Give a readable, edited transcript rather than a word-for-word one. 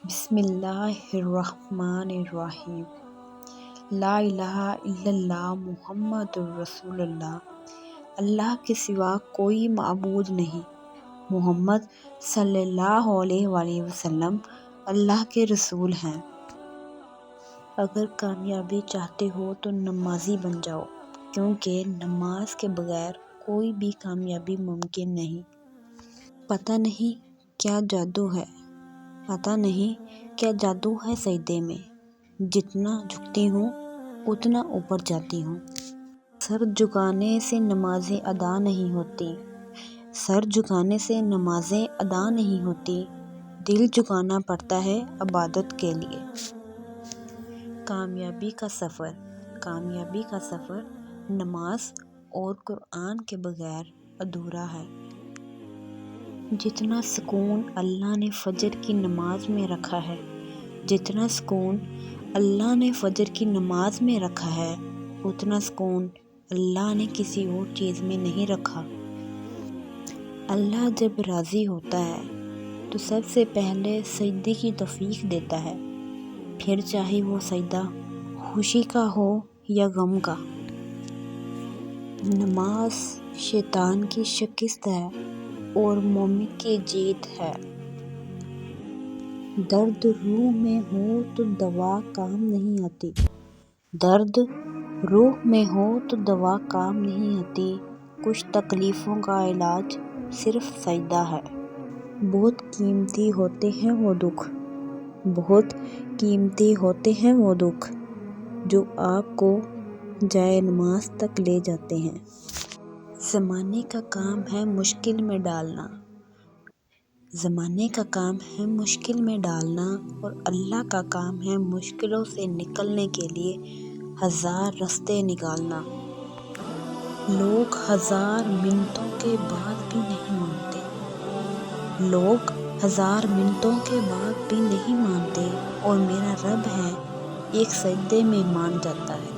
بسم اللہ الرحمن الرحیم۔ لا الہ الا اللہ محمد الرسول اللہ۔ اللہ کے سوا کوئی معبود نہیں۔ محمد صلی اللہ علیہ وآلہ وسلم اللہ کے رسول ہیں۔ اگر کامیابی چاہتے ہو تو نمازی بن جاؤ، کیونکہ نماز کے بغیر کوئی بھی کامیابی ممکن نہیں۔ پتہ نہیں کیا جادو ہے، پتہ نہیں کیا جادو ہے سجدے میں، جتنا جھکتی ہوں اتنا اوپر جاتی ہوں۔ سر جھکانے سے نمازیں ادا نہیں ہوتی، سر جھکانے سے نمازیں ادا نہیں ہوتی، دل جھکانا پڑتا ہے عبادت کے لیے۔ کامیابی کا سفر، کامیابی کا سفر نماز اور قرآن کے بغیر ادھورا ہے۔ جتنا سکون اللہ نے فجر کی نماز میں رکھا ہے، جتنا سکون اللہ نے فجر کی نماز میں رکھا ہے، اتنا سکون اللہ نے کسی اور چیز میں نہیں رکھا۔ اللہ جب راضی ہوتا ہے تو سب سے پہلے سجدے کی توفیق دیتا ہے، پھر چاہے وہ سجدہ خوشی کا ہو یا غم کا۔ نماز شیطان کی شکست ہے اور مومن کی جیت ہے۔ درد روح میں ہو تو دوا کام نہیں آتی، درد روح میں ہو تو دوا کام نہیں آتی، کچھ تکلیفوں کا علاج صرف سجدہ ہے۔ بہت قیمتی ہوتے ہیں وہ دکھ، بہت قیمتی ہوتے ہیں وہ دکھ، جو آپ کو جائے نماز تک لے جاتے ہیں۔ زمانے کا کام ہے مشکل میں ڈالنا، زمانے کا کام ہے مشکل میں ڈالنا، اور اللہ کا کام ہے مشکلوں سے نکلنے کے لیے ہزار راستے نکالنا۔ لوگ ہزار منتوں کے بعد بھی نہیں مانتے، لوگ ہزار منتوں کے بعد بھی نہیں مانتے، اور میرا رب ہے ایک سجدے میں مان جاتا ہے۔